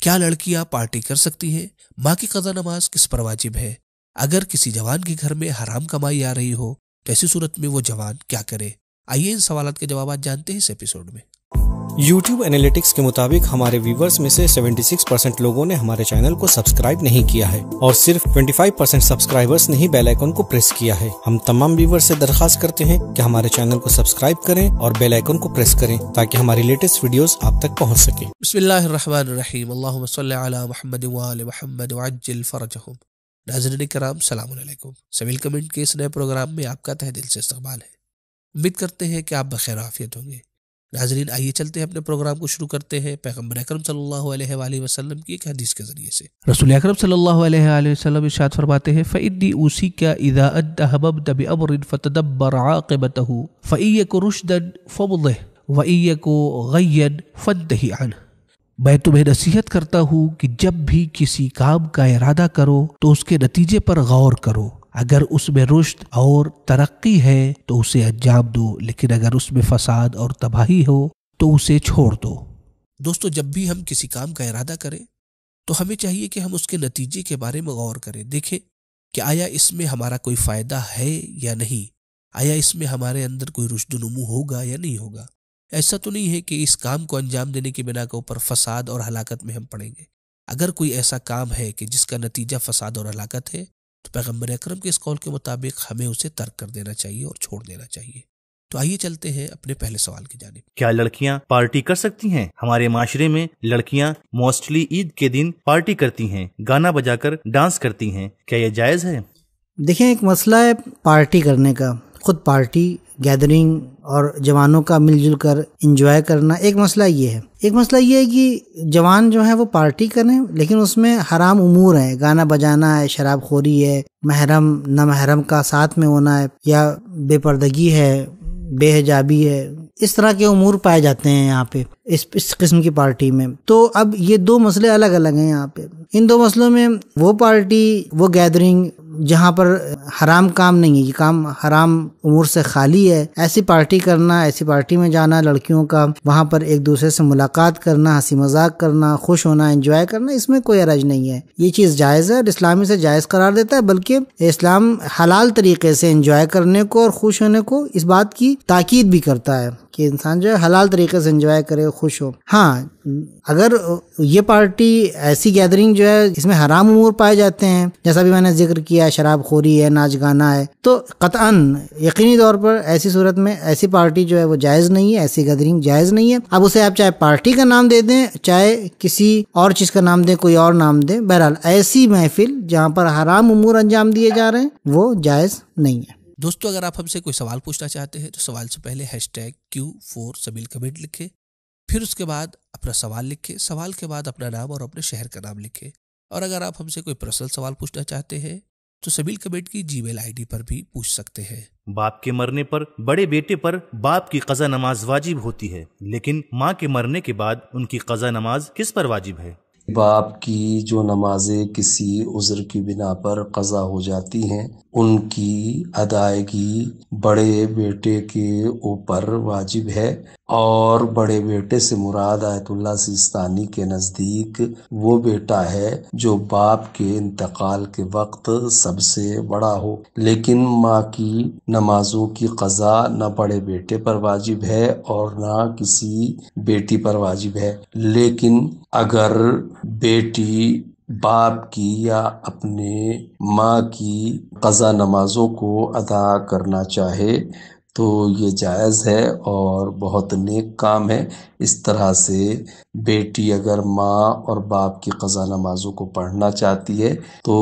کیا لڑکیاں پارٹی کر سکتی ہیں؟ ماں کی قضا نماز کس پر واجب ہے؟ اگر کسی جوان کے گھر میں حرام کمائی آ رہی ہو تو ایسی صورت میں وہ جوان کیا کرے؟ آئیے ان سوالات کے جوابات جانتے ہیں اس ایپیسوڈ میں۔ یوٹیوب انالیٹکس کے مطابق ہمارے ویورز میں سے 76% لوگوں نے ہمارے چینل کو سبسکرائب نہیں کیا ہے اور صرف 25% سبسکرائبرز نے ہی بیل آئیکن کو پریس کیا ہے۔ ہم تمام ویورز سے درخواست کرتے ہیں کہ ہمارے چینل کو سبسکرائب کریں اور بیل آئیکن کو پریس کریں تاکہ ہماری لیٹسٹ ویڈیوز آپ تک پہنچ سکیں۔ بسم اللہ الرحمن الرحیم، اللہم صلی علی محمد وآل محمد وعجل فرجہم۔ ناظرین کرام السلام علیکم۔ سویل کمنٹ کے اس نئے پروگرام میں آپ کا تہ دل سے استقبال ہے۔ امید کرتے ہیں کہ آپ بخیر عافیت ہوں گے۔ ناظرین آئیے چلتے ہیں اپنے پروگرام کو شروع کرتے ہیں پیغمبر اکرم صلی اللہ علیہ وآلہ وسلم کی ایک حدیث کے ذریعے سے۔ رسول اکرم صلی اللہ علیہ وآلہ وسلم ارشاد فرماتے ہیں فإني أوصيك إذا أنت هممت بأمر فتدبر عاقبته فإن يك رشدا فامضه وإن يك غيا فانتهي عنه۔ میں تمہیں نصیحت کرتا ہوں کہ جب بھی کسی کام کا ارادہ کرو تو اس کے نتیجے پر غور کرو، اگر اس میں رشد اور ترقی ہے تو اسے انجام دو، لیکن اگر اس میں فساد اور تباہی ہو تو اسے چھوڑ دو۔ دوستو، جب بھی ہم کسی کام کا ارادہ کریں تو ہمیں چاہیے کہ ہم اس کے نتیجے کے بارے میں غور کریں، دیکھیں کہ آیا اس میں ہمارا کوئی فائدہ ہے یا نہیں، آیا اس میں ہمارے اندر کوئی رشد و نمو ہوگا یا نہیں ہوگا۔ ایسا تو نہیں ہے کہ اس کام کو انجام دینے کی بنا کے اوپر فساد اور ہلاکت میں ہم پڑیں گے۔ اگر کوئی ایسا کام ہے کہ جس کا نتیجہ فساد اور ہلاکت ہے تو پیغمبر اکرم کے اس قول کے مطابق ہمیں اسے ترک کر دینا چاہیے اور چھوڑ دینا چاہیے۔ تو آئیے چلتے ہیں اپنے پہلے سوال کی جانب۔ کیا لڑکیاں پارٹی کر سکتی ہیں؟ ہمارے معاشرے میں لڑکیاں موسٹلی عید کے دن پارٹی کرتی ہیں، گانا بجا کر ڈانس کرتی ہیں، کیا یہ جائز ہے؟ دیکھیں، ایک مسئلہ ہے پارٹی کرنے کا، خود پارٹی گیدرنگ اور جوانوں کا مل جل کر انجوائے کرنا، ایک مسئلہ یہ ہے۔ ایک مسئلہ یہ ہے کہ جوان جو ہے وہ پارٹی کریں لیکن اس میں حرام امور ہیں، گانا بجانا ہے، شراب خوری ہے، محرم نہ محرم کا ساتھ میں ہونا ہے، یا بے پردگی ہے، بے حجابی ہے، اس طرح کے امور پائے جاتے ہیں یہاں پہ اس قسم کی پارٹی میں۔ تو اب یہ دو مسئلے الگ الگ ہیں یہاں پہ۔ ان دو مسئلوں میں وہ پارٹی، وہ گیدرنگ جہاں پر حرام کام نہیں ہے، یہ کام حرام امور سے خالی ہے، ایسی پارٹی کرنا، ایسی پارٹی میں جانا لڑکیوں کا، وہاں پر ایک دوسرے سے ملاقات کرنا، ہنسی مذاق کرنا، خوش ہونا، انجوائے کرنا، اس میں کوئی حرج نہیں ہے۔ یہ چیز جائز ہے اور اسلامی سے جائز قرار دیتا ہے، بلکہ اسلام حلال طریقے سے انجوائے کرنے کو اور خوش ہونے کو اس بات کی تاکید بھی کرتا ہے کہ انسان جو ہے حلال طریقے سے انجوائے کرے، خوش ہو۔ ہاں، اگر یہ پارٹی ایسی گیدرنگ جو ہے اس میں حرام امور پائے جاتے ہیں، جیسا بھی میں نے ذکر کیا، شراب خوری ہے، ناچ گانا ہے، تو قطعاً یقینی طور پر ایسی صورت میں ایسی پارٹی جو ہے وہ جائز نہیں ہے، ایسی گیدرنگ جائز نہیں ہے۔ اب اسے آپ چاہے پارٹی کا نام دے دیں، چاہے کسی اور چیز کا نام دیں، کوئی اور نام دیں، بہرحال ایسی محفل جہاں پر حرام امور انجام دیے جا رہے ہیں وہ جائز نہیں ہے۔ دوستو، اگر آپ ہم سے کوئی سوال پوچھنا چاہتے ہیں تو سوال سے پہلے #Q4سبیل کمنٹ لکھیں، پھر اس کے بعد اپنا سوال لکھیں، سوال کے بعد اپنا نام اور اپنے شہر کا نام لکھیں۔ اور اگر آپ ہم سے کوئی پرسنل سوال پوچھنا چاہتے ہیں تو سبیل کمنٹ کی Gmail ID پر بھی پوچھ سکتے ہیں۔ باپ کے مرنے پر بڑے بیٹے پر باپ کی قضا نماز واجب ہوتی ہے، لیکن ماں کے مرنے کے بعد ان کی قضا نماز کس پر واجب ہے؟ باپ کی جو نمازیں کسی عذر کی بنا پر قضا ہو جاتی ہیں ان کی ادائیگی بڑے بیٹے کے اوپر واجب ہے، اور بڑے بیٹے سے مراد آیت اللہ سیستانی کے نزدیک وہ بیٹا ہے جو باپ کے انتقال کے وقت سب سے بڑا ہو، لیکن ماں کی نمازوں کی قضا نہ بڑے بیٹے پر واجب ہے اور نہ کسی بیٹی پر واجب ہے۔ لیکن اگر بیٹی باپ کی یا اپنے ماں کی قضا نمازوں کو ادا کرنا چاہے تو یہ جائز ہے اور بہت نیک کام ہے۔ اس طرح سے بیٹی اگر ماں اور باپ کی قضا نمازوں کو پڑھنا چاہتی ہے تو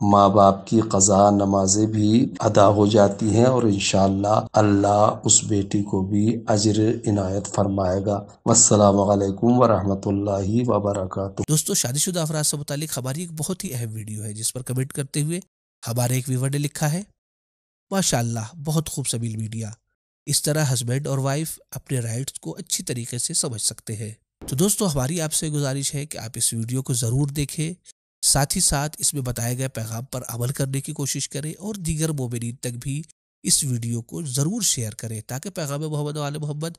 ماں باپ کی قضا نمازیں بھی ادا ہو جاتی ہیں، اور انشاءاللہ اللہ اس بیٹی کو بھی اجر عنایت فرمائے گا۔ والسلام علیکم ورحمۃ اللہ وبرکاتہ۔ دوستو، شادی شدہ افراد سے متعلق ہماری ایک بہت ہی اہم ویڈیو ہے جس پر کمنٹ کرتے ہوئے ہمارے ایک ویور نے لکھا ہے، ماشاءاللہ بہت خوب سبیل میڈیا، اس طرح ہسبینڈ اور وائف اپنے رائٹس کو اچھی طریقے سے سمجھ سکتے ہیں۔ تو دوستو، ہماری آپ سے گزارش ہے کہ آپ اس ویڈیو کو ضرور دیکھیں، ساتھ ہی ساتھ اس میں بتائے گئے پیغام پر عمل کرنے کی کوشش کریں اور دیگر مومنین تک بھی اس ویڈیو کو ضرور شیئر کریں تاکہ پیغام محمد و آل محمد